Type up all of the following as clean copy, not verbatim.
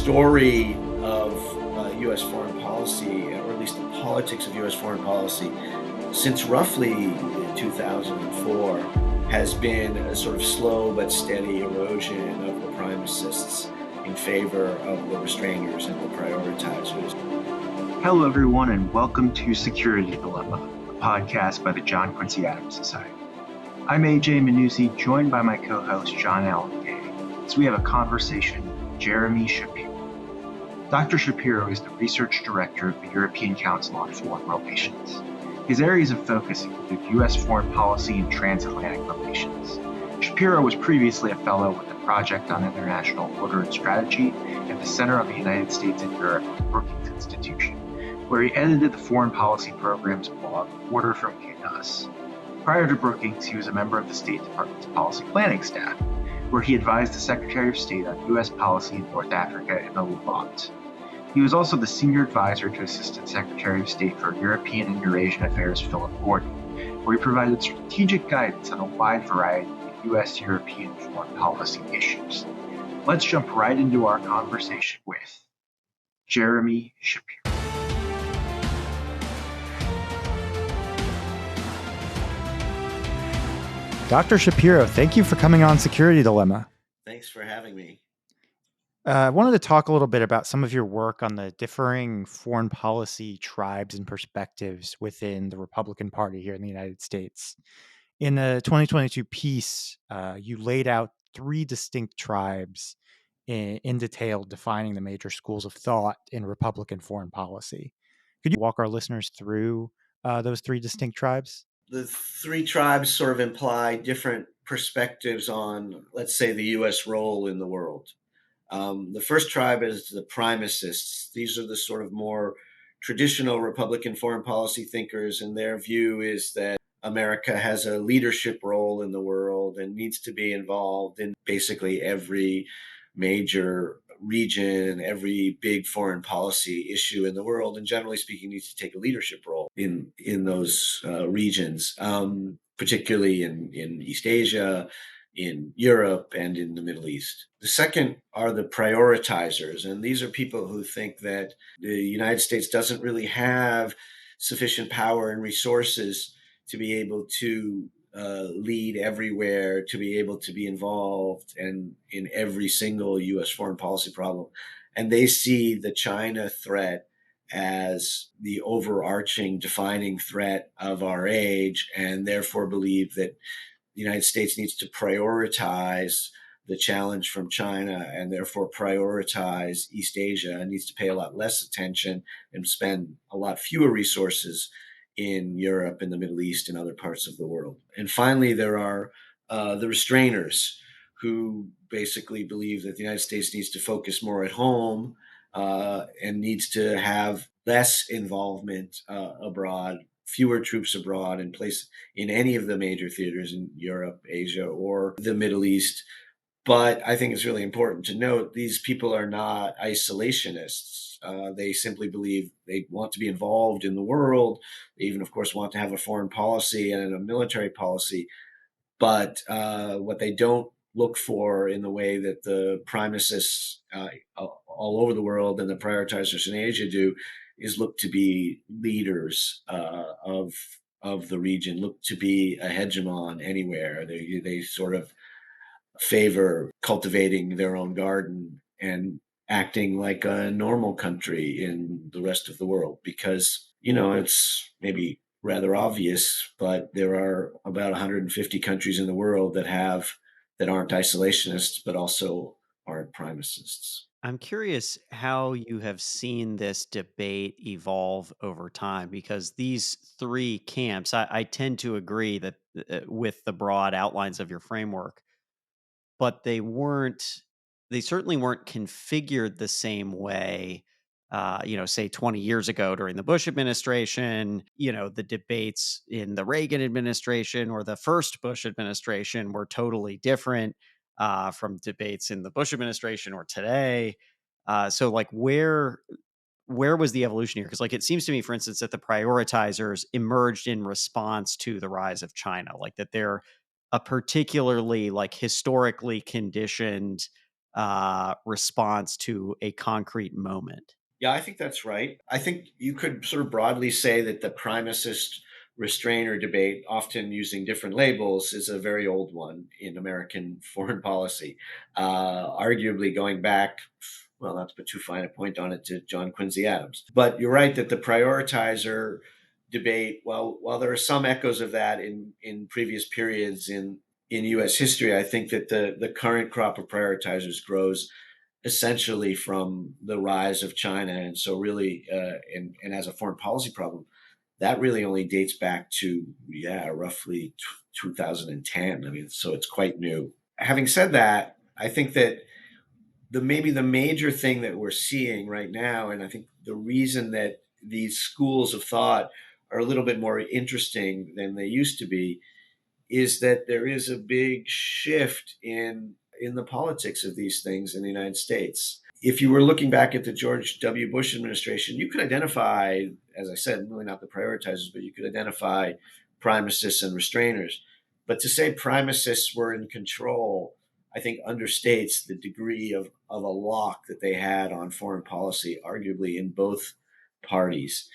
story of U.S. foreign policy, or at least the politics of U.S. foreign policy, since roughly 2004, has been a sort of slow but steady erosion of the primicists in favor of the restrainers and the prioritizers. Hello, everyone, and welcome to Security Dilemma, a podcast by the John Quincy Adams Society. I'm A.J. Manuzzi, joined by my co-host, Allen Gay, as we have a conversation with Jeremy Shapiro. Dr. Shapiro is the research director of the European Council on Foreign Relations. His areas of focus include U.S. foreign policy and transatlantic relations. Shapiro was previously a fellow with the Project on International Order and Strategy at the Center on the United States and Europe at the Brookings Institution, where he edited the foreign policy program's blog, Order from Chaos. Prior to Brookings, he was a member of the State Department's policy planning staff, where he advised the Secretary of State on U.S. policy in North Africa and the Levant. He was also the senior advisor to Assistant Secretary of State for European and Eurasian Affairs, Philip Gordon, where he provided strategic guidance on a wide variety of U.S. European foreign policy issues. Let's jump right into our conversation with Jeremy Shapiro. Dr. Shapiro, thank you for coming on Security Dilemma. Thanks for having me. I wanted to talk a little bit about some of your work on the differing foreign policy tribes and perspectives within the Republican Party here in the United States. In the 2022 piece, you laid out three distinct tribes in detail, defining the major schools of thought in Republican foreign policy. Could you walk our listeners through those three distinct tribes? The three tribes sort of imply different perspectives on, let's say, the U.S. role in the world. The first tribe is the primicists. These are the sort of more traditional Republican foreign policy thinkers, and their view is that America has a leadership role in the world and needs to be involved in basically every major region, every big foreign policy issue in the world, and generally speaking, needs to take a leadership role in those regions, particularly in East Asia, in Europe, and in the Middle East. The second are the prioritizers, and these are people who think that the United States doesn't really have sufficient power and resources to be able to lead everywhere, to be able to be involved and in every single U.S. foreign policy problem. And they see the China threat as the overarching defining threat of our age, and therefore believe that the United States needs to prioritize the challenge from China and therefore prioritize East Asia, and needs to pay a lot less attention and spend a lot fewer resources in Europe, in the Middle East, and other parts of the world. And finally, there are the restrainers, who basically believe that the United States needs to focus more at home and needs to have less involvement abroad, fewer troops abroad, and place in any of the major theaters in Europe, Asia, or the Middle East. But I think it's really important to note these people are not isolationists. They simply believe they want to be involved in the world. They even, of course, want to have a foreign policy and a military policy. But what they don't look for in the way that the primicists all over the world and the prioritizers in Asia do is look to be leaders of the region, look to be a hegemon anywhere. They sort of favor cultivating their own garden and acting like a normal country in the rest of the world, because, it's maybe rather obvious, but there are about 150 countries in the world that aren't isolationists, but also aren't primicists. I'm curious how you have seen this debate evolve over time, because these three camps, I tend to agree that with the broad outlines of your framework, but they certainly weren't configured the same way, say 20 years ago during the Bush administration. The debates in the Reagan administration or the first Bush administration were totally different from debates in the Bush administration or today. So like where was the evolution here? Because like it seems to me, for instance, that the prioritizers emerged in response to the rise of China, like that they're a particularly like historically conditioned response to a concrete moment. Yeah, I think that's right. I think you could sort of broadly say that the primacist restrainer debate, often using different labels, is a very old one in American foreign policy, arguably going back, well, not to put too fine a point on it, to John Quincy Adams. But you're right that the prioritizer debate, well, while there are some echoes of that in previous periods in U.S. history, I think that the current crop of prioritizers grows essentially from the rise of China. And so really, and as a foreign policy problem, that really only dates back to, yeah, roughly 2010. I mean, so it's quite new. Having said that, I think that maybe the major thing that we're seeing right now, and I think the reason that these schools of thought are a little bit more interesting than they used to be, is that there is a big shift in the politics of these things in the United States. If you were looking back at the George W. Bush administration, you could identify, as I said, really not the prioritizers, but you could identify primicists and restrainers. But to say primicists were in control, I think understates the degree of a lock that they had on foreign policy, arguably in both parties.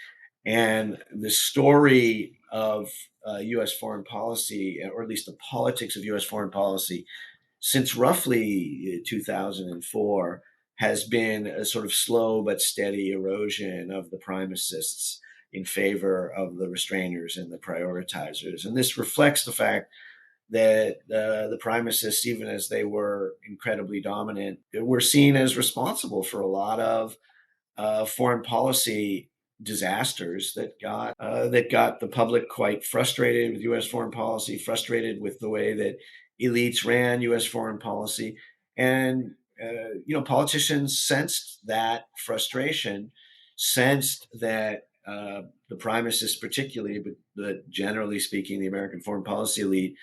And the story of U.S. foreign policy, or at least the politics of U.S. foreign policy, since roughly 2004, has been a sort of slow but steady erosion of the primicists in favor of the restrainers and the prioritizers. And this reflects the fact that the primicists, even as they were incredibly dominant, were seen as responsible for a lot of foreign policy disasters that got the public quite frustrated with U.S. foreign policy, frustrated with the way that elites ran U.S. foreign policy, and politicians sensed that frustration, sensed that the primicists, particularly, but generally speaking, the American foreign policy elite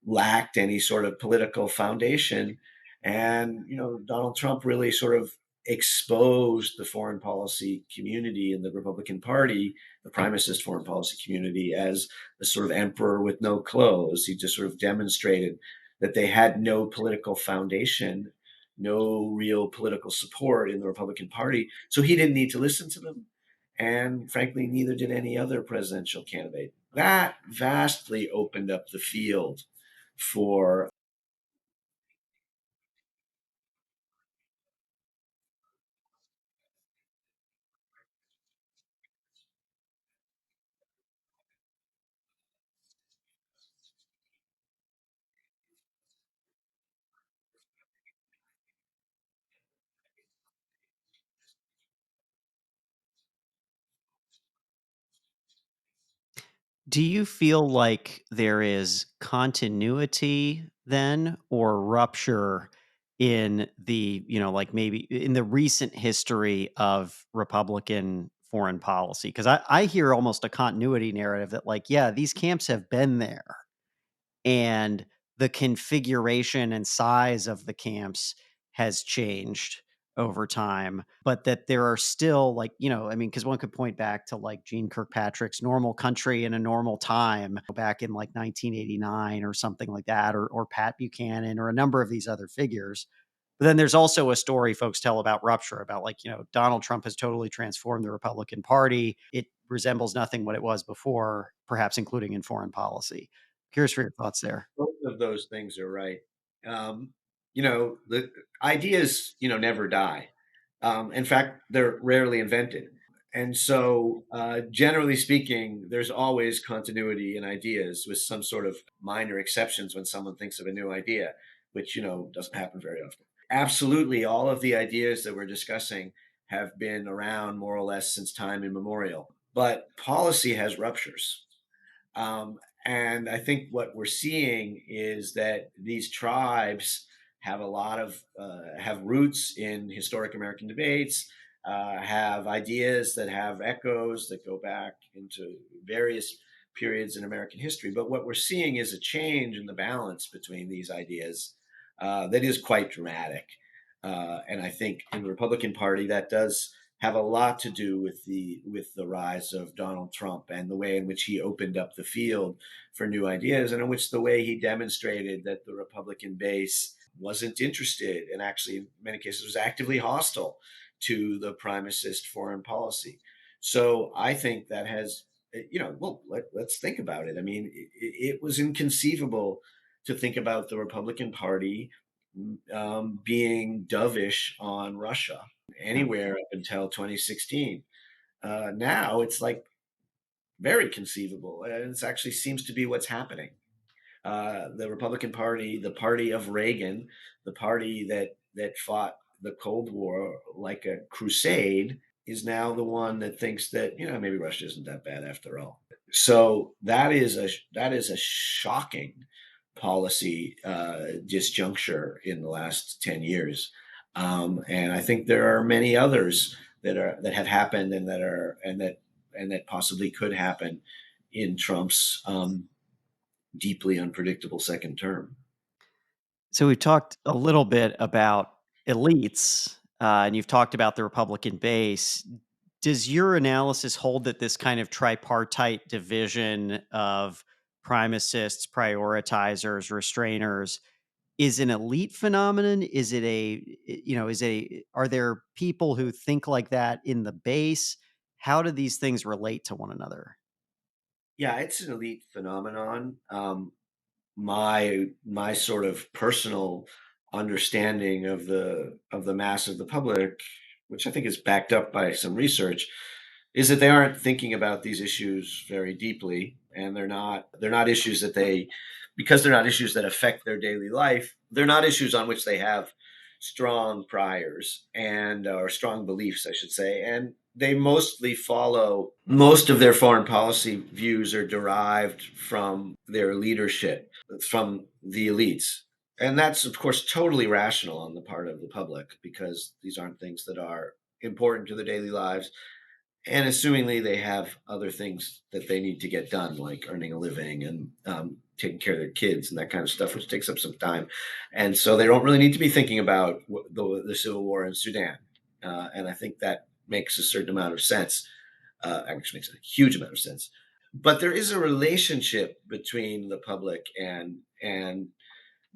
lacked any sort of political foundation, and Donald Trump really sort of exposed the foreign policy community in the Republican Party, the primacist foreign policy community, as a sort of emperor with no clothes. He just sort of demonstrated that they had no political foundation, no real political support in the Republican Party. So he didn't need to listen to them. And frankly, neither did any other presidential candidate. That vastly opened up the field for. Do you feel like there is continuity then or rupture in the, like maybe in the recent history of Republican foreign policy? Because I hear almost a continuity narrative that, like, yeah, these camps have been there and the configuration and size of the camps has changed over time, but that there are still, like, I mean, because one could point back to like Gene Kirkpatrick's Normal Country in a Normal Time back in like 1989 or something like that, or Pat Buchanan or a number of these other figures. But then there's also a story folks tell about rupture, about like, Donald Trump has totally transformed the Republican Party. It resembles nothing what it was before, perhaps including in foreign policy. Curious for your thoughts there. Both of those things are right. The ideas, never die. In fact, they're rarely invented. And so, generally speaking, there's always continuity in ideas, with some sort of minor exceptions when someone thinks of a new idea, which, doesn't happen very often. Absolutely, all of the ideas that we're discussing have been around more or less since time immemorial. But policy has ruptures. And I think what we're seeing is that these tribes have a lot of have roots in historic American debates, have ideas that have echoes that go back into various periods in American history. But what we're seeing is a change in the balance between these ideas that is quite dramatic. And I think in the Republican Party, that does have a lot to do with the rise of Donald Trump and the way in which he opened up the field for new ideas, and in which the way he demonstrated that the Republican base wasn't interested, and actually in many cases was actively hostile to the primacist foreign policy. So I think that has, well, let's think about it. I mean, it was inconceivable to think about the Republican Party being dovish on Russia Yeah. anywhere up until 2016. Now it's like very conceivable, and it actually seems to be what's happening. The Republican Party, the party of Reagan, the party that fought the Cold War like a crusade, is now the one that thinks that maybe Russia isn't that bad after all. So that is a shocking policy disjuncture in the last 10 years, and I think there are many others that have happened and that possibly could happen in Trump's deeply unpredictable second term. So we've talked a little bit about elites, and you've talked about the Republican base. Does your analysis hold that this kind of tripartite division of primicists, prioritizers, restrainers is an elite phenomenon? Is it are there people who think like that in the base? How do these things relate to one another? Yeah, it's an elite phenomenon. My sort of personal understanding of the mass of the public, which I think is backed up by some research, is that they aren't thinking about these issues very deeply, and they're not issues that they because they're not issues that affect their daily life. They're not issues on which they have strong priors and or strong beliefs, I should say, and they mostly follow most of their foreign policy views are derived from their leadership, from the elites. And that's, of course, totally rational on the part of the public because these aren't things that are important to their daily lives. And assumingly, they have other things that they need to get done, like earning a living and taking care of their kids and that kind of stuff, which takes up some time. And so they don't really need to be thinking about the civil war in Sudan. And I think that makes a certain amount of sense. Actually, makes a huge amount of sense. But there is a relationship between the public and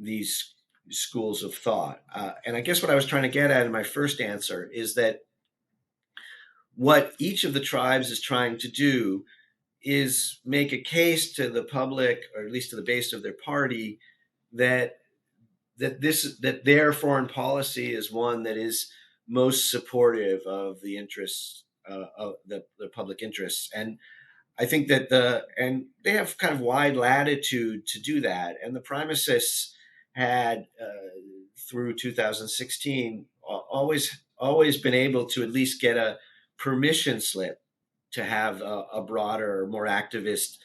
these schools of thought. And I guess what I was trying to get at in my first answer is that what each of the tribes is trying to do is make a case to the public, or at least to the base of their party, that that their foreign policy is one that is most supportive of the interests of the public interests. And I think that and they have kind of wide latitude to do that. And the primicists had through 2016 always been able to at least get a permission slip to have a broader, more activist,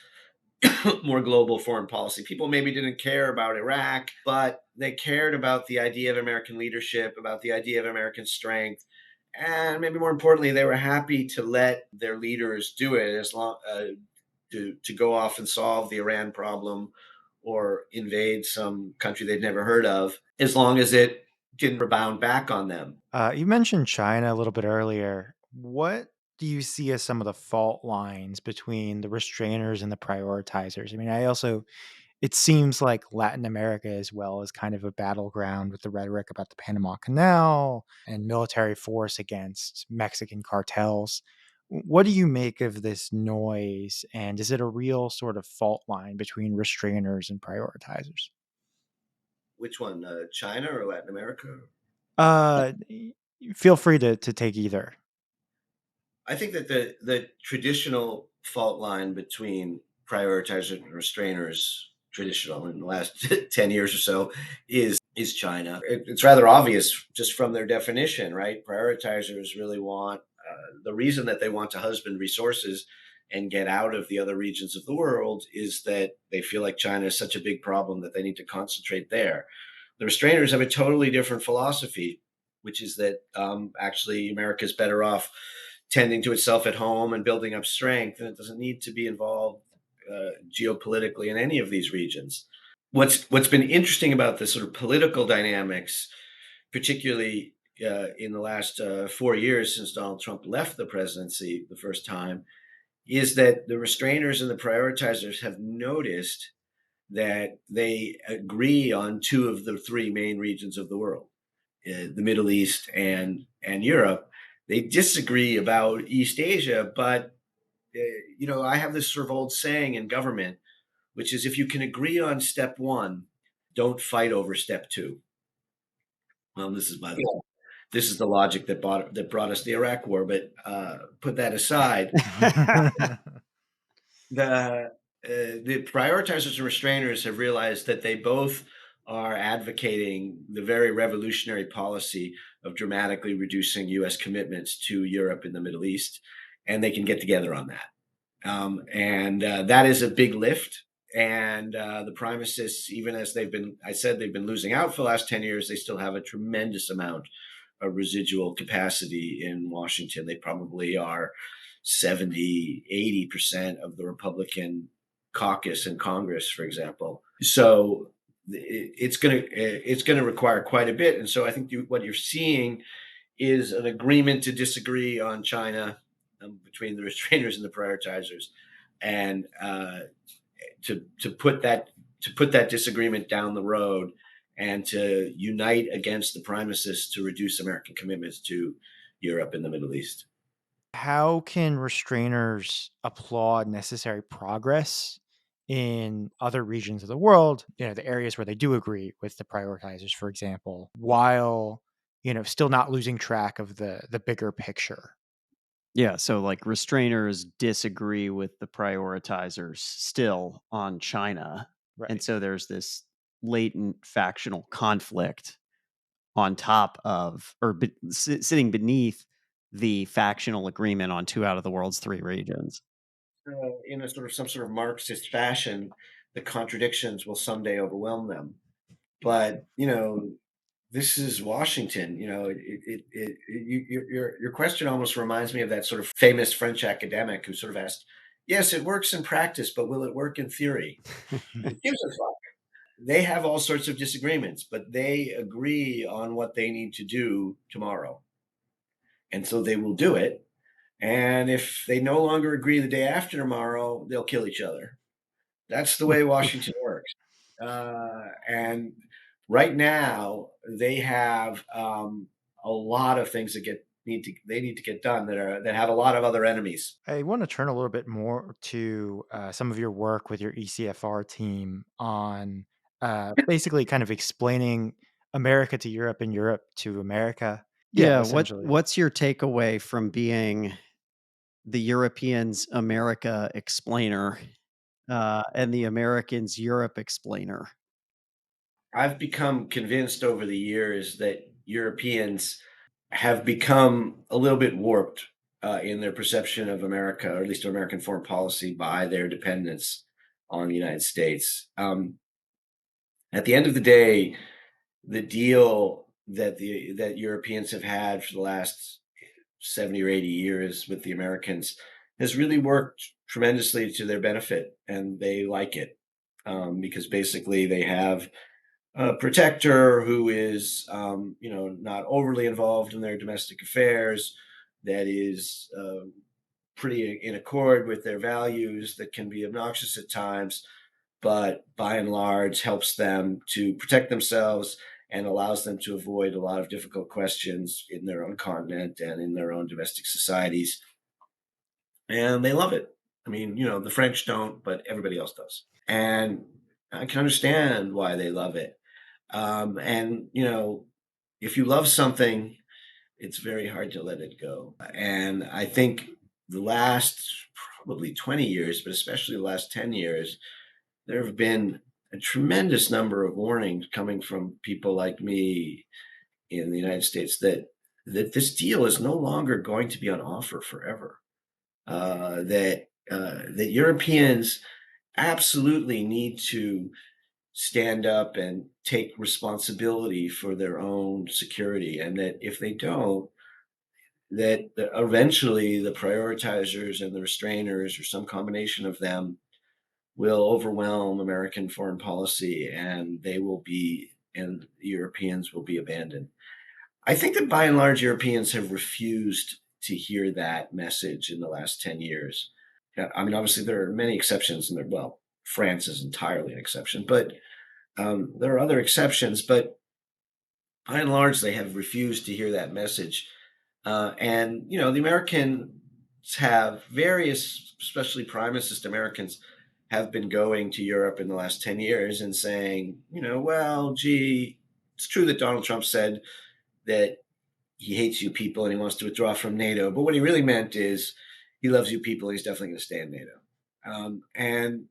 more global foreign policy. People maybe didn't care about Iraq, but they cared about the idea of American leadership, about the idea of American strength, and maybe more importantly, they were happy to let their leaders do it as long to go off and solve the Iran problem or invade some country they'd never heard of, as long as it didn't rebound back on them. You mentioned China a little bit earlier. What do you see as some of the fault lines between the restrainers and the prioritizers? I mean, it seems like Latin America as well is kind of a battleground with the rhetoric about the Panama Canal and military force against Mexican cartels. What do you make of this noise? And is it a real sort of fault line between restrainers and prioritizers? Which one, China or Latin America? Feel free to take either. I think that the traditional fault line between prioritizers and restrainers, traditional in the last 10 years or so, is China. It's rather obvious just from their definition, right? Prioritizers really want the reason that they want to husband resources and get out of the other regions of the world is that they feel like China is such a big problem that they need to concentrate there. The restrainers have a totally different philosophy, which is that actually America is better off tending to itself at home and building up strength, and it doesn't need to be involved geopolitically in any of these regions. What's been interesting about the sort of political dynamics, particularly in the last 4 years since Donald Trump left the presidency the first time, is that the restrainers and the prioritizers have noticed that they agree on two of the three main regions of the world, the Middle East and Europe. They disagree about East Asia, but I have this sort of old saying in government, which is if you can agree on step one, don't fight over step two. This is this is the logic that brought us the Iraq War. But put that aside, the prioritizers and restrainers have realized that they both are advocating the very revolutionary policy of dramatically reducing U.S. commitments to Europe and the Middle East, and they can get together on that. And that is a big lift. And the primicists, even as they've been losing out for the last 10 years, they still have a tremendous amount of residual capacity in Washington. They probably are 70, 80% of the Republican caucus in Congress, for example. So it's going to require quite a bit. And so I think what you're seeing is an agreement to disagree on China between the restrainers and the prioritizers, and to put that disagreement down the road and to unite against the primicists to reduce American commitments to Europe and the Middle East. How can restrainers applaud necessary progress in other regions of the world, the areas where they do agree with the prioritizers, for example, while, still not losing track of the bigger picture? Yeah, so like restrainers disagree with the prioritizers still on China. And Right. so there's this latent factional conflict on top of, or sitting beneath the factional agreement on two out of the world's three regions. In a sort of some sort of Marxist fashion, the contradictions will someday overwhelm them. But this is Washington. Your question almost reminds me of that sort of famous French academic who sort of asked, "Yes, it works in practice, but will it work in theory?" Who gives a fuck? They have all sorts of disagreements, but they agree on what they need to do tomorrow, and so they will do it. And if they no longer agree the day after tomorrow, they'll kill each other. That's the way Washington works. And right now, they have a lot of things that they need to get done that have a lot of other enemies. I want to turn a little bit more to some of your work with your ECFR team on basically kind of explaining America to Europe and Europe to America. Yeah, Yeah, essentially. what's your takeaway from being the Europeans America explainer and the Americans Europe explainer? I've become convinced over the years that Europeans have become a little bit warped in their perception of America, or at least American foreign policy, by their dependence on the United States. At the end of the day, the deal that Europeans have had for the last 70 or 80 years with the Americans has really worked tremendously to their benefit, and they like it because basically they have a protector who is, not overly involved in their domestic affairs, that is pretty in accord with their values, that can be obnoxious at times, but by and large helps them to protect themselves and allows them to avoid a lot of difficult questions in their own continent and in their own domestic societies. And they love it. I mean, the French don't, but everybody else does. And I can understand why they love it. And if you love something, it's very hard to let it go. And I think the last probably 20 years, but especially the last 10 years, there have been a tremendous number of warnings coming from people like me in the United States that this deal is no longer going to be on offer forever. That Europeans absolutely need to stand up and take responsibility for their own security, and that if they don't, that eventually the prioritizers and the restrainers, or some combination of them, will overwhelm American foreign policy, and Europeans will be abandoned. I think that by and large, Europeans have refused to hear that message in the last 10 years. Yeah, I mean, obviously there are many exceptions, and France is entirely an exception, but there are other exceptions. But by and large, they have refused to hear that message. And the Americans have various, especially primacist Americans, have been going to Europe in the last 10 years and saying, well, gee, it's true that Donald Trump said that he hates you people and he wants to withdraw from NATO. But what he really meant is he loves you people and he's definitely going to stay in NATO. And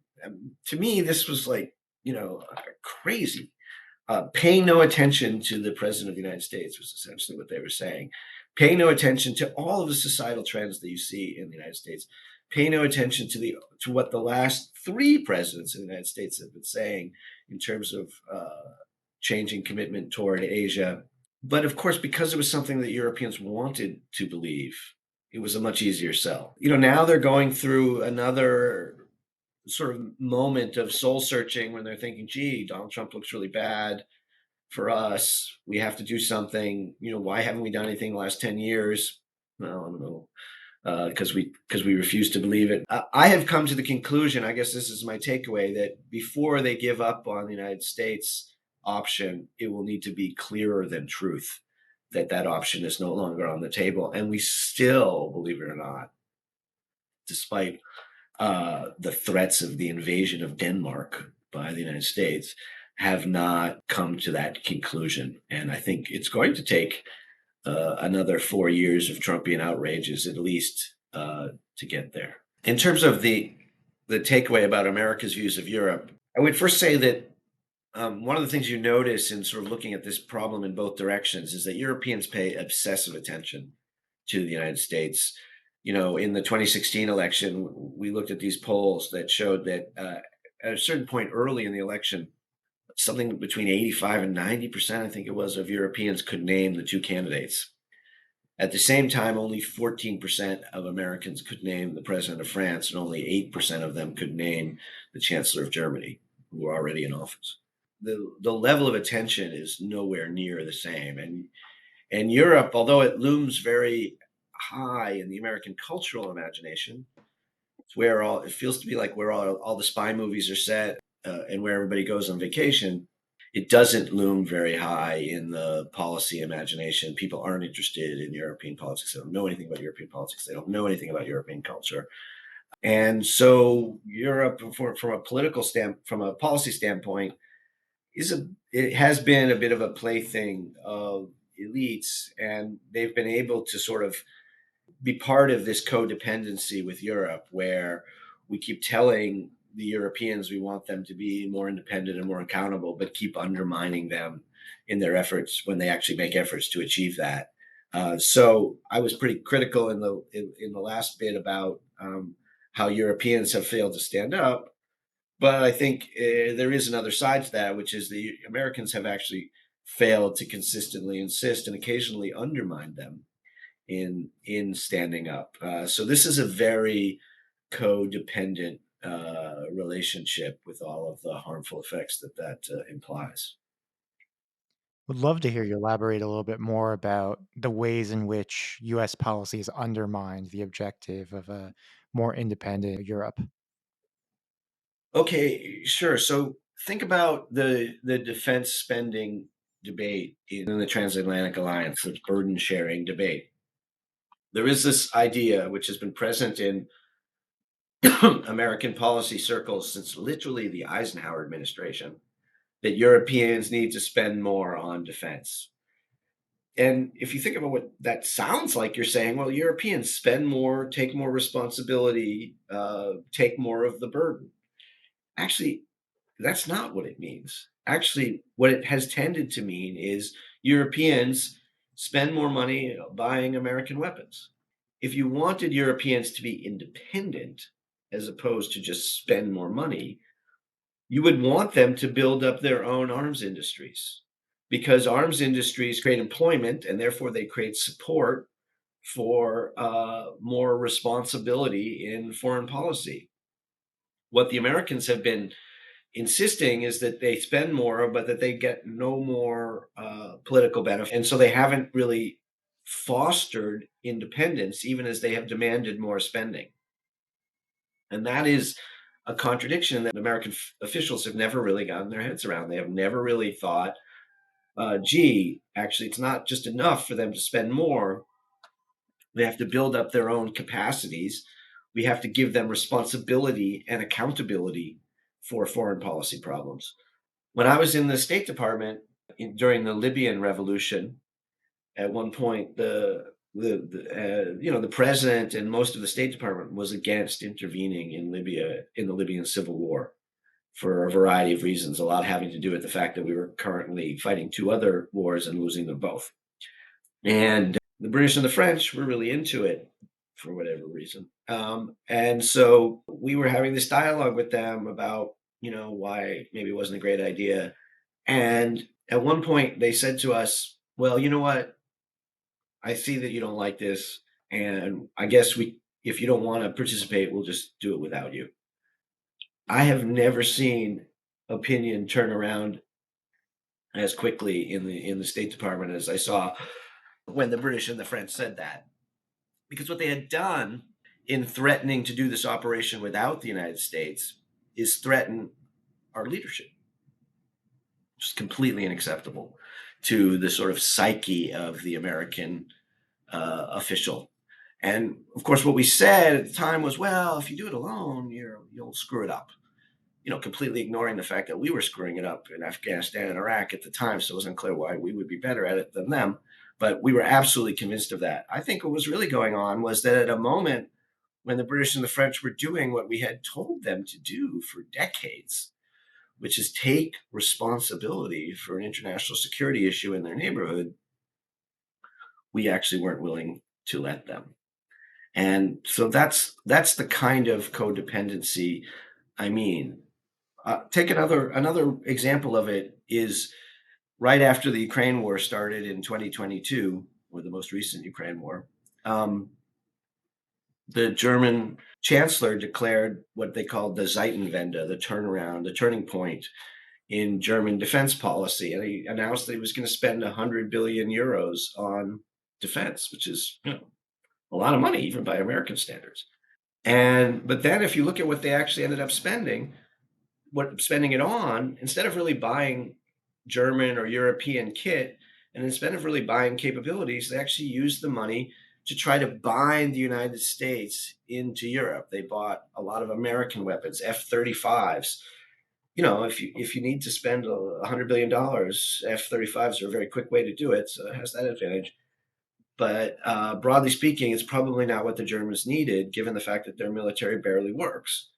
to me, this was like, crazy. Pay no attention to the president of the United States was essentially what they were saying. Pay no attention to all of the societal trends that you see in the United States. Pay no attention to what the last three presidents of the United States have been saying in terms of changing commitment toward Asia. But of course, because it was something that Europeans wanted to believe, it was a much easier sell. Now they're going through another sort of moment of soul searching when they're thinking, gee, Donald Trump looks really bad for us. We have to do something. Why haven't we done anything the last 10 years? Well, I don't know. Because we refuse to believe it. I have come to the conclusion, I guess this is my takeaway, that before they give up on the United States option, it will need to be clearer than truth that option is no longer on the table. And we still, believe it or not, despite the threats of the invasion of Denmark by the United States, have not come to that conclusion. And I think it's going to take another 4 years of Trumpian outrages, at least, to get there. In terms of the takeaway about America's views of Europe, I would first say that one of the things you notice in sort of looking at this problem in both directions is that Europeans pay obsessive attention to the United States. In the 2016 election, we looked at these polls that showed that at a certain point early in the election, something between 85 and 90%, I think it was, of Europeans could name the two candidates. At the same time, only 14% of Americans could name the president of France, and only 8% of them could name the chancellor of Germany, who were already in office. The level of attention is nowhere near the same. And Europe, although it looms very high in the American cultural imagination, it's where it feels to be like where all the spy movies are set, and where everybody goes on vacation. It doesn't loom very high in the policy imagination. People aren't interested in European politics. They don't know anything about European politics. They don't know anything about European culture. And so Europe, from a policy standpoint, it has been a bit of a plaything of elites, and they've been able to sort of be part of this codependency with Europe, where we keep telling the Europeans we want them to be more independent and more accountable, but keep undermining them in their efforts when they actually make efforts to achieve that. So I was pretty critical in the last bit about how Europeans have failed to stand up. But I think there is another side to that, which is the Americans have actually failed to consistently insist and occasionally undermine them in standing up. So this is a very codependent relationship with all of the harmful effects that implies. Would love to hear you elaborate a little bit more about the ways in which U.S. policy has undermined the objective of a more independent Europe. Okay, sure. So think about the defense spending debate in the transatlantic alliance, the burden sharing debate. There is this idea which has been present in American policy circles since literally the Eisenhower administration, that Europeans need to spend more on defense. And if you think about what that sounds like, you're saying, well, Europeans spend more, take more responsibility, take more of the burden. Actually, that's not what it means. Actually, what it has tended to mean is Europeans spend more money buying American weapons. If you wanted Europeans to be independent, as opposed to just spend more money, you would want them to build up their own arms industries, because arms industries create employment and therefore they create support for more responsibility in foreign policy. What the Americans have been insisting is that they spend more, but that they get no more political benefit. And so they haven't really fostered independence, even as they have demanded more spending. And that is a contradiction that American officials have never really gotten their heads around. They have never really thought, gee, actually, it's not just enough for them to spend more. They have to build up their own capacities. We have to give them responsibility and accountability for foreign policy problems. When I was in the State Department during the Libyan revolution, at one point the president and most of the State Department was against intervening in Libya in the Libyan civil war for a variety of reasons, a lot having to do with the fact that we were currently fighting two other wars and losing them both. And the British and the French were really into it for whatever reason. And so we were having this dialogue with them about, why maybe it wasn't a great idea. And at one point they said to us, well, you know what? I see that you don't like this. And I guess if you don't want to participate, we'll just do it without you. I have never seen opinion turn around as quickly in the State Department as I saw when the British and the French said that. Because what they had done in threatening to do this operation without the United States is threaten our leadership. Just completely unacceptable to the sort of psyche of the American official. And of course, what we said at the time was, well, if you do it alone, you'll screw it up. Completely ignoring the fact that we were screwing it up in Afghanistan and Iraq at the time. So it was unclear why we would be better at it than them. But we were absolutely convinced of that. I think what was really going on was that at a moment when the British and the French were doing what we had told them to do for decades, which is take responsibility for an international security issue in their neighborhood, we actually weren't willing to let them. And so that's the kind of codependency I mean. Take another example of it is right after the Ukraine war started in 2022, or the most recent Ukraine war. The German chancellor declared what they called the Zeitenwende, the turnaround, the turning point in German defense policy. And he announced that he was going to spend 100 billion euros on defense, which is a lot of money, even by American standards. But then if you look at what they actually ended up spending it on, instead of really buying German or European kit, and instead of really buying capabilities, they actually used the money to try to bind the United States into Europe. They bought a lot of American weapons, F-35s. If you need to spend $100 billion, F-35s are a very quick way to do it, so it has that advantage. But broadly speaking, it's probably not what the Germans needed, given the fact that their military barely works.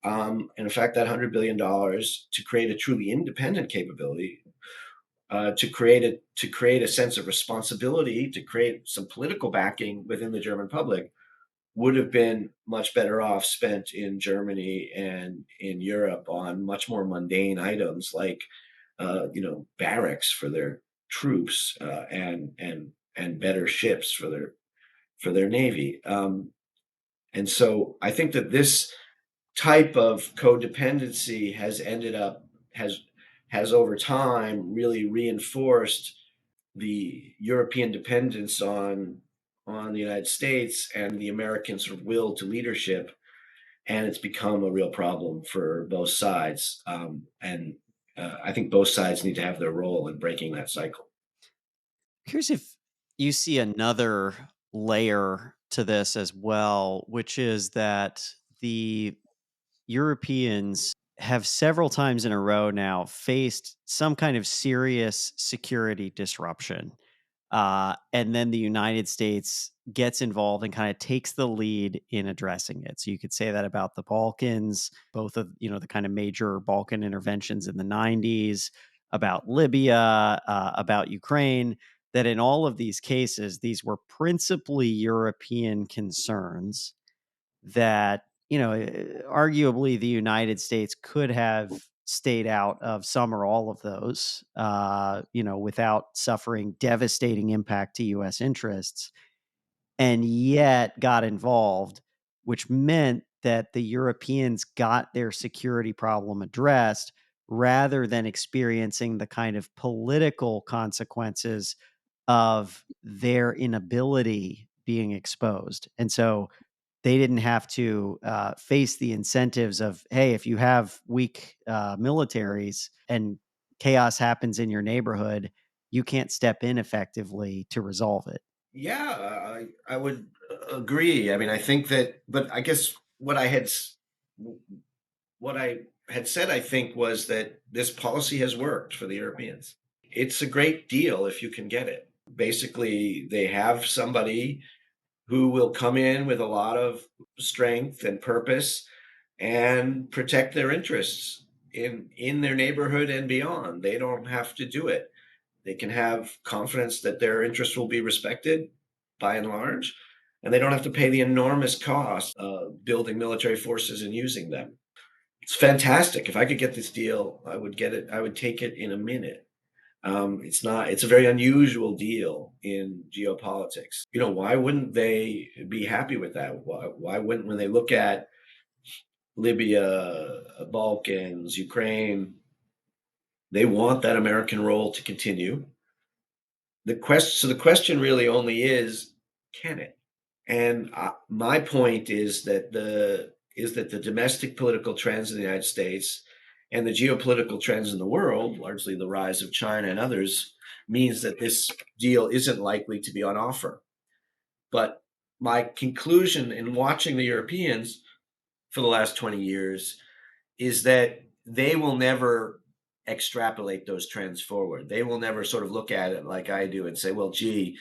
And in fact, that $100 billion to create a truly independent capability, to create a sense of responsibility, to create some political backing within the German public, would have been much better off spent in Germany and in Europe on much more mundane items like, barracks for their troops, and better ships for their navy. And so I think that this type of codependency has over time really reinforced the European dependence on the United States and the American sort of will to leadership, and it's become a real problem for both sides. I think both sides need to have their role in breaking that cycle. Curious if you see another layer to this as well, which is that the Europeans have several times in a row now faced some kind of serious security disruption. And then the United States gets involved and kind of takes the lead in addressing it. So you could say that about the Balkans, both of, the kind of major Balkan interventions in the 90s, about Libya, about Ukraine, that in all of these cases, these were principally European concerns that, arguably the United States could have stayed out of some or all of those, without suffering devastating impact to U.S. interests, and yet got involved, which meant that the Europeans got their security problem addressed rather than experiencing the kind of political consequences of their inability being exposed. And so they didn't have to face the incentives of, hey, if you have weak militaries and chaos happens in your neighborhood, you can't step in effectively to resolve it. Yeah, I would agree. I mean, I think that, but I guess what I had said, I think, was that this policy has worked for the Europeans. It's a great deal if you can get it. Basically, they have somebody who will come in with a lot of strength and purpose and protect their interests in their neighborhood and beyond. They don't have to do it. They can have confidence that their interests will be respected by and large, and they don't have to pay the enormous cost of building military forces and using them. It's fantastic. If I could get this deal, I would get it. I would take it in a minute. It's a very unusual deal in geopolitics. Why wouldn't they be happy with that? Why wouldn't, when they look at Libya, Balkans, Ukraine, they want that American role to continue. So the question really only is, can it? And my point is that the domestic political trends in the United States and the geopolitical trends in the world, largely the rise of China and others, means that this deal isn't likely to be on offer. But my conclusion in watching the Europeans for the last 20 years is that they will never extrapolate those trends forward. They will never sort of look at it like I do and say, well, gee,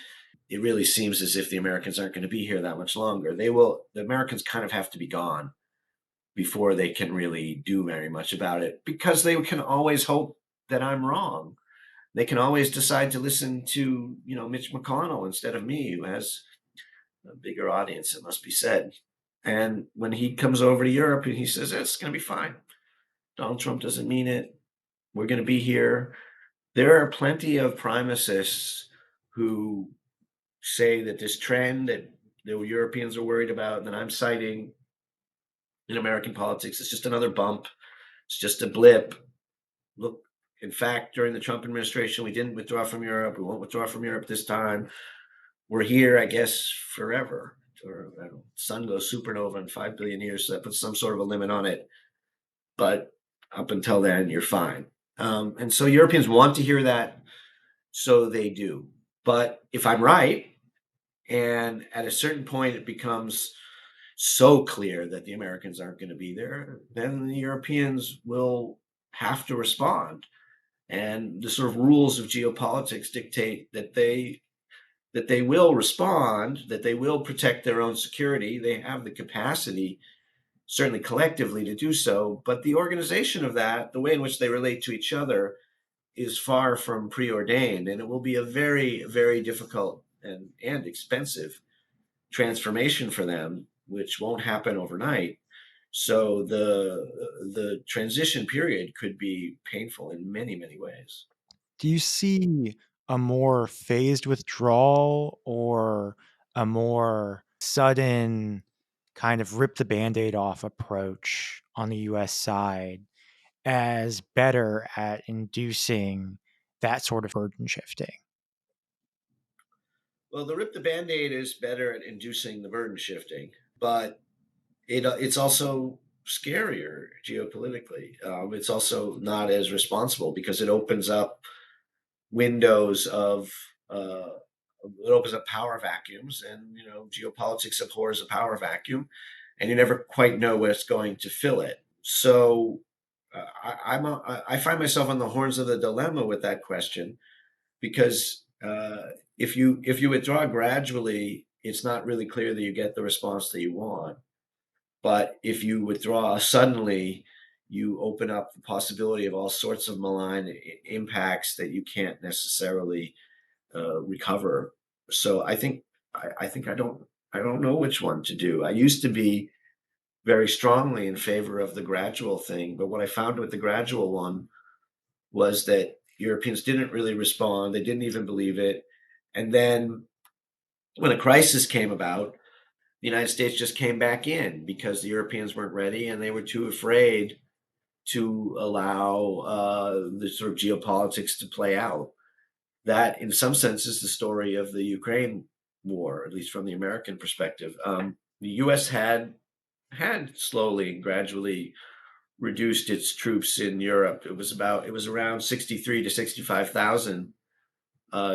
it really seems as if the Americans aren't going to be here that much longer. The Americans kind of have to be gone before they can really do very much about it, because they can always hope that I'm wrong. They can always decide to listen to, Mitch McConnell instead of me, who has a bigger audience, it must be said. And when he comes over to Europe and he says, it's going to be fine. Donald Trump doesn't mean it. We're going to be here. There are plenty of primicists who say that this trend that the Europeans are worried about and that I'm citing in American politics is just another bump. It's just a blip. Look, in fact, during the Trump administration, we didn't withdraw from Europe. We won't withdraw from Europe this time. We're here, I guess, forever. Or sun goes supernova in 5 billion years, so that puts some sort of a limit on it. But up until then, you're fine. And so Europeans want to hear that, so they do. But if I'm right, and at a certain point it becomes so clear that the Americans aren't going to be there, then the Europeans will have to respond. And the sort of rules of geopolitics dictate that they will respond, that they will protect their own security. They have the capacity, certainly collectively, to do so. But the organization of that, the way in which they relate to each other, is far from preordained, and it will be a very, very difficult and expensive transformation for them, which won't happen overnight. So the transition period could be painful in many, many ways. Do you see a more phased withdrawal or a more sudden kind of rip the Band-Aid off approach on the US side as better at inducing that sort of burden shifting? Well, the rip the Band-Aid is better at inducing the burden shifting, but it's also scarier geopolitically. It's also not as responsible because it opens up windows of uh, it opens up power vacuums, and geopolitics abhors a power vacuum, and you never quite know what's going to fill it. So I find myself on the horns of the dilemma with that question, because if you withdraw gradually, it's not really clear that you get the response that you want. But if you withdraw suddenly, you open up the possibility of all sorts of malign impacts that you can't necessarily recover. So I think I don't know which one to do. I used to be very strongly in favor of the gradual thing, but what I found with the gradual one was that Europeans didn't really respond. They didn't even believe it. And then when a crisis came about, the United States just came back in because the Europeans weren't ready and they were too afraid to allow the sort of geopolitics to play out. That, in some sense, is the story of the Ukraine war, at least from the American perspective. the U.S. had slowly and gradually reduced its troops in Europe. It was around 63 to 65,000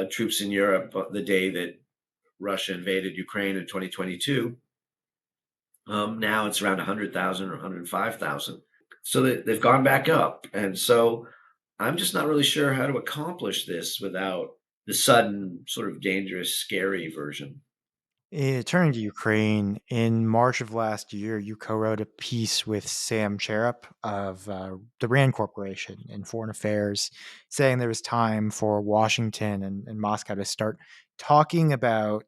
troops in Europe the day that Russia invaded Ukraine in 2022. Now it's around 100,000 or 105,000. So they've gone back up. And so I'm just not really sure how to accomplish this without the sudden, sort of dangerous, scary version. Turning to Ukraine, in March of last year, you co-wrote a piece with Sam Charap of the RAND Corporation in Foreign Affairs, saying there was time for Washington and Moscow to start talking about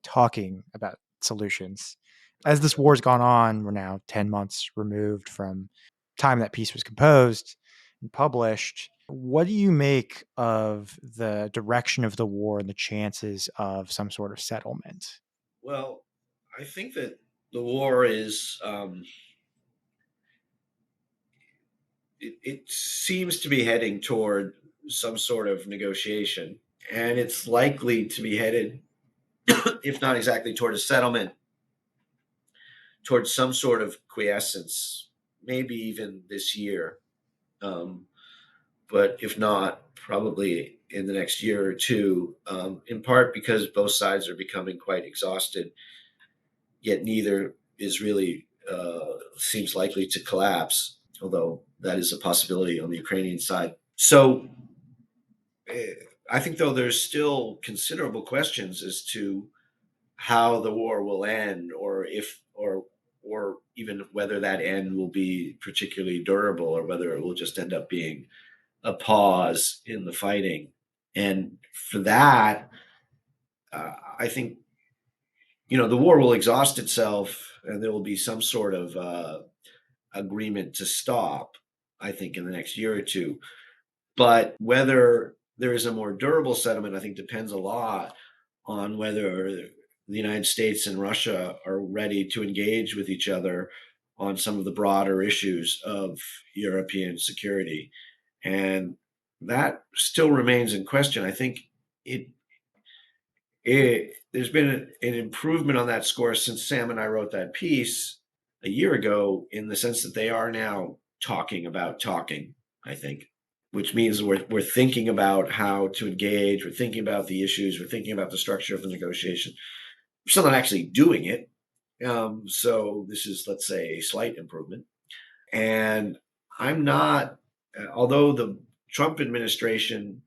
solutions. As this war's gone on, we're now 10 months removed from time that piece was composed and published. What do you make of the direction of the war and the chances of some sort of settlement? Well, I think that the war it seems to be heading toward some sort of negotiation, and it's likely to be headed, if not exactly toward a settlement, towards some sort of quiescence, maybe even this year. Um, but if not, probably in the next year or two, in part because both sides are becoming quite exhausted, yet neither is really seems likely to collapse, although that is a possibility on the Ukrainian side. So I think, though, there's still considerable questions as to how the war will end, or if, or even whether that end will be particularly durable, or whether it will just end up being a pause in the fighting. And for that, I think the war will exhaust itself, and there will be some sort of agreement to stop. I think in the next year or two, but whether there is a more durable settlement, I think depends a lot on whether the United States and Russia are ready to engage with each other on some of the broader issues of European security. And that still remains in question. I think it, there's been an improvement on that score since Sam and I wrote that piece a year ago, in the sense that they are now talking about talking, I think, which means we're thinking about how to engage, we're thinking about the issues, we're thinking about the structure of the negotiation. We're still not actually doing it. So this is, let's say, a slight improvement. And I'm not, although the Trump administration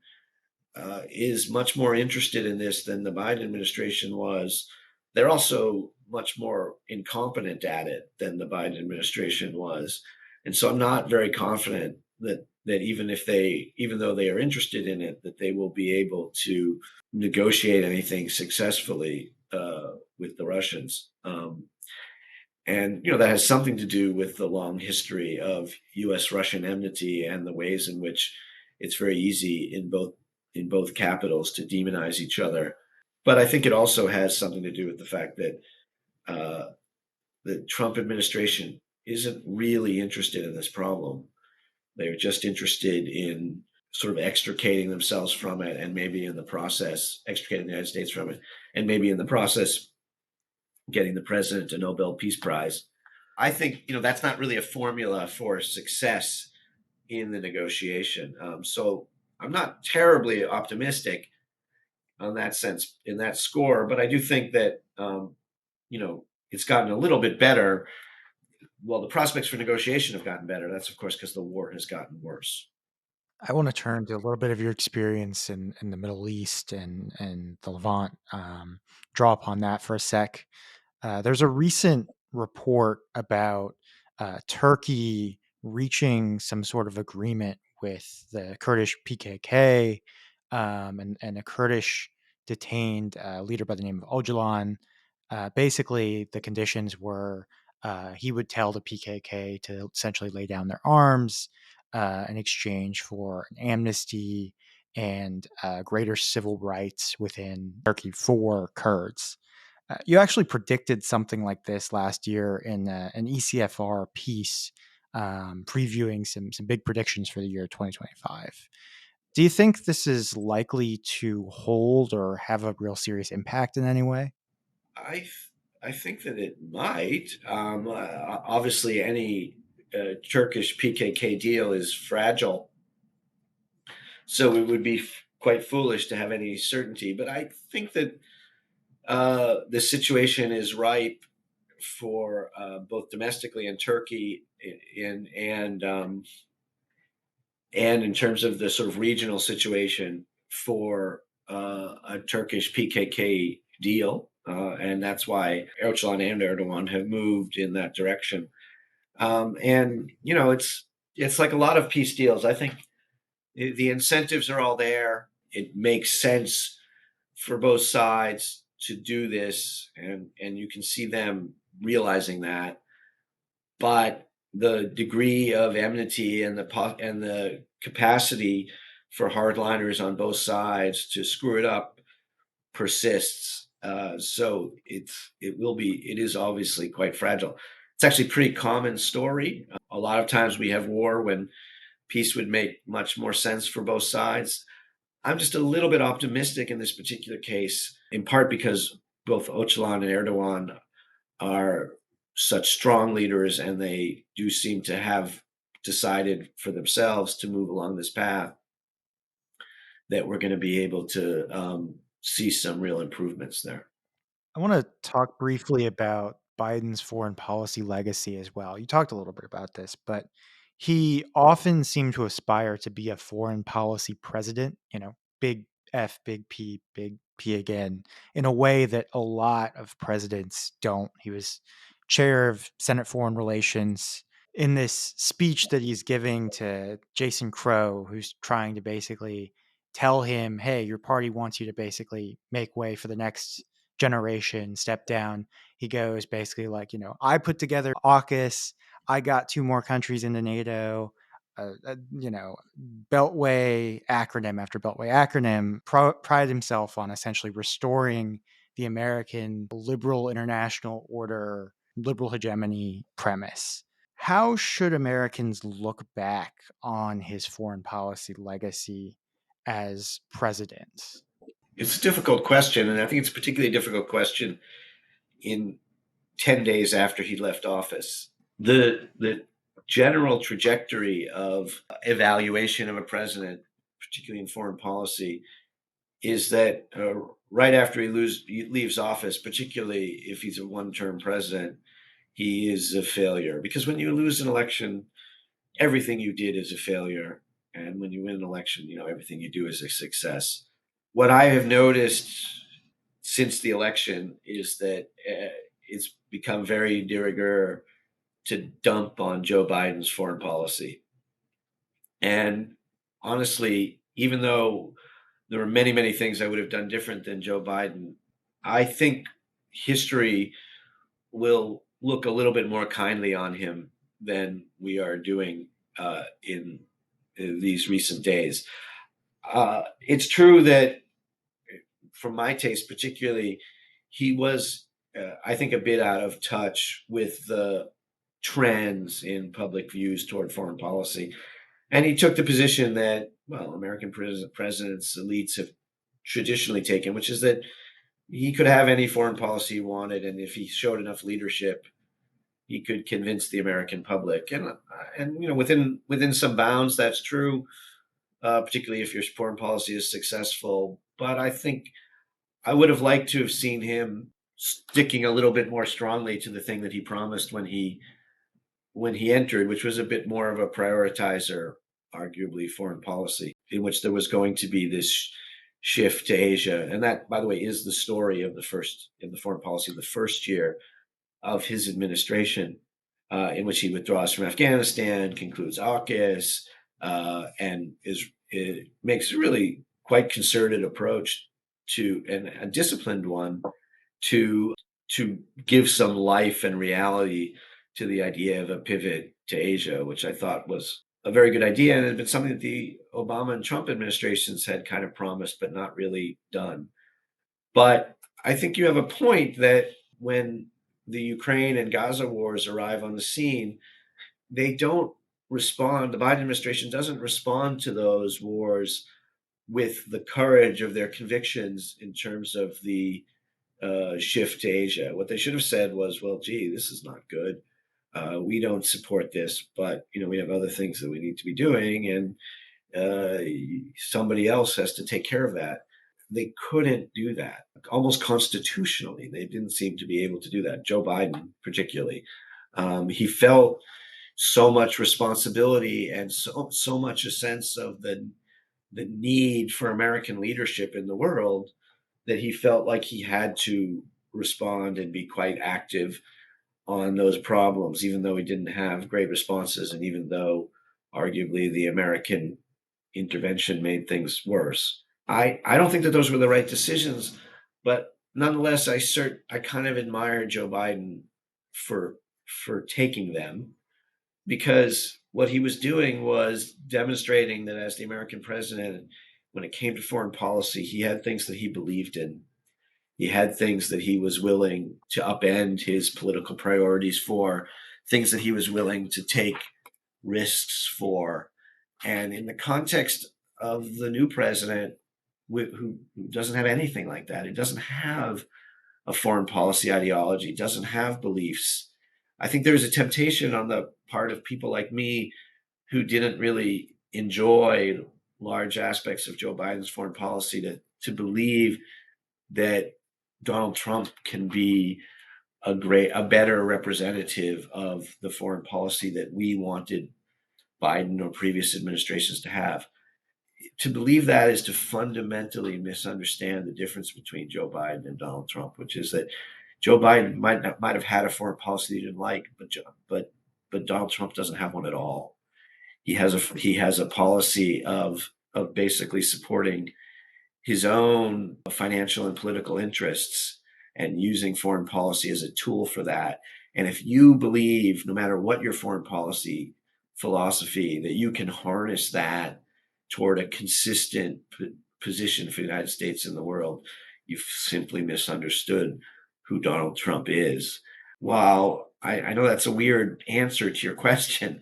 is much more interested in this than the Biden administration was, they're also much more incompetent at it than the Biden administration was. And so I'm not very confident that even though they are interested in it, that they will be able to negotiate anything successfully with the Russians. And that has something to do with the long history of U.S. Russian enmity, and the ways in which it's very easy in both capitals to demonize each other. But I think it also has something to do with the fact that the Trump administration isn't really interested in this problem. They're just interested in sort of extricating themselves from it, and maybe in the process extricating the United States from it, and maybe in the process getting the president a Nobel Peace Prize. I think that's not really a formula for success in the negotiation. So I'm not terribly optimistic on that sense, in that score, but I do think that it's gotten a little bit better. Well, the prospects for negotiation have gotten better. That's, of course, because the war has gotten worse. I want to turn to a little bit of your experience in the Middle East and the Levant. Draw upon that for a sec. There's a recent report about Turkey reaching some sort of agreement with the Kurdish PKK, and a Kurdish detained leader by the name of Öcalan. Basically, the conditions were he would tell the PKK to essentially lay down their arms in exchange for an amnesty and greater civil rights within Turkey for Kurds. You actually predicted something like this last year in an ECFR piece, previewing some big predictions for the year 2025. Do you think this is likely to hold or have a real serious impact in any way? I I think that it might. Obviously, any Turkish PKK deal is fragile, so it would be quite foolish to have any certainty. But I think that the situation is ripe for both domestically in Turkey and in terms of the sort of regional situation for a Turkish PKK deal. And that's why Öcalan and Erdogan have moved in that direction. And it's like a lot of peace deals. I think the incentives are all there. It makes sense for both sides to do this, and you can see them realizing that. But the degree of enmity and the capacity for hardliners on both sides to screw it up persists. So it is obviously quite fragile. It's actually a pretty common story. A lot of times we have war when peace would make much more sense for both sides. I'm just a little bit optimistic in this particular case, in part because both Öcalan and Erdogan are such strong leaders, and they do seem to have decided for themselves to move along this path, that we're going to be able to see some real improvements there. I want to talk briefly about Biden's foreign policy legacy as well. You talked a little bit about this, but he often seemed to aspire to be a foreign policy president, big F, big P again, in a way that a lot of presidents don't. He was chair of Senate Foreign Relations. In this speech that he's giving to Jason Crow, who's trying to basically tell him, hey, your party wants you to basically make way for the next generation, step down. He goes basically like, I put together AUKUS, I got 2 more countries into NATO, Beltway acronym after Beltway acronym, pride himself on essentially restoring the American liberal international order, liberal hegemony premise. How should Americans look back on his foreign policy legacy as president? It's a difficult question, and I think it's a particularly difficult question in 10 days after he left office. The general trajectory of evaluation of a president, particularly in foreign policy, is that right after he leaves office, particularly if he's a one-term president, he is a failure. Because when you lose an election, everything you did is a failure. And when you win an election, everything you do is a success. What I have noticed since the election is that it's become very de rigueur to dump on Joe Biden's foreign policy. And honestly, even though there were many, many things I would have done different than Joe Biden, I think history will look a little bit more kindly on him than we are doing in these recent days. It's true that, for my taste particularly, he was, I think, a bit out of touch with the trends in public views toward foreign policy. And he took the position that, well, American presidents, elites have traditionally taken, which is that he could have any foreign policy he wanted, and if he showed enough leadership, he could convince the American public. And within some bounds, that's true, particularly if your foreign policy is successful. But I think I would have liked to have seen him sticking a little bit more strongly to the thing that he promised when he entered, which was a bit more of a prioritizer, arguably, foreign policy, in which there was going to be this shift to Asia. And that, by the way, is the story of the foreign policy of the first year of his administration, in which he withdraws from Afghanistan, concludes AUKUS, and it makes a really quite concerted approach to, and a disciplined one, to give some life and reality to the idea of a pivot to Asia, which I thought was a very good idea, and had been something that the Obama and Trump administrations had kind of promised but not really done. But I think you have a point that when the Ukraine and Gaza wars arrive on the scene, they don't respond. The Biden administration doesn't respond to those wars with the courage of their convictions in terms of the shift to Asia. What they should have said was, well, gee, this is not good. We don't support this, but we have other things that we need to be doing, and somebody else has to take care of that. They couldn't do that. Almost constitutionally, they didn't seem to be able to do that. Joe Biden, particularly, he felt so much responsibility and so much a sense of the need for American leadership in the world that he felt like he had to respond and be quite active on those problems, even though he didn't have great responses, and even though arguably the American intervention made things worse. I don't think that those were the right decisions, but nonetheless, I kind of admire Joe Biden for taking them, because what he was doing was demonstrating that as the American president, when it came to foreign policy, he had things that he believed in. He had things that he was willing to upend his political priorities for, things that he was willing to take risks for. And in the context of the new president, who doesn't have anything like that, he doesn't have a foreign policy ideology, doesn't have beliefs, I think there's a temptation on the part of people like me who didn't really enjoy large aspects of Joe Biden's foreign policy to believe that Donald Trump can be a better representative of the foreign policy that we wanted Biden or previous administrations to have. To believe that is to fundamentally misunderstand the difference between Joe Biden and Donald Trump, which is that Joe Biden might have had a foreign policy he didn't like, but Donald Trump doesn't have one at all. He has a policy of basically supporting his own financial and political interests and using foreign policy as a tool for that. And if you believe, no matter what your foreign policy philosophy, that you can harness that toward a consistent position for the United States in the world, you've simply misunderstood who Donald Trump is. While I know that's a weird answer to your question,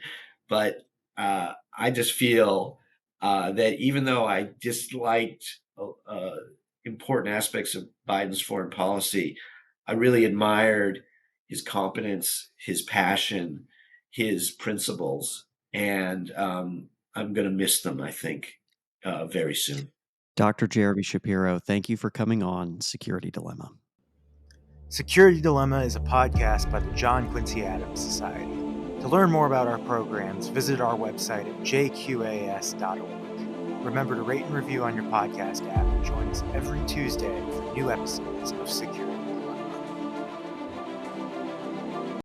but I just feel that even though I disliked important aspects of Biden's foreign policy, I really admired his competence, his passion, his principles, and I'm going to miss them, I think, very soon. Dr. Jeremy Shapiro, thank you for coming on Security Dilemma. Security Dilemma is a podcast by the John Quincy Adams Society. To learn more about our programs, visit our website at jqas.org. Remember to rate and review on your podcast app and join us every Tuesday for new episodes of Security.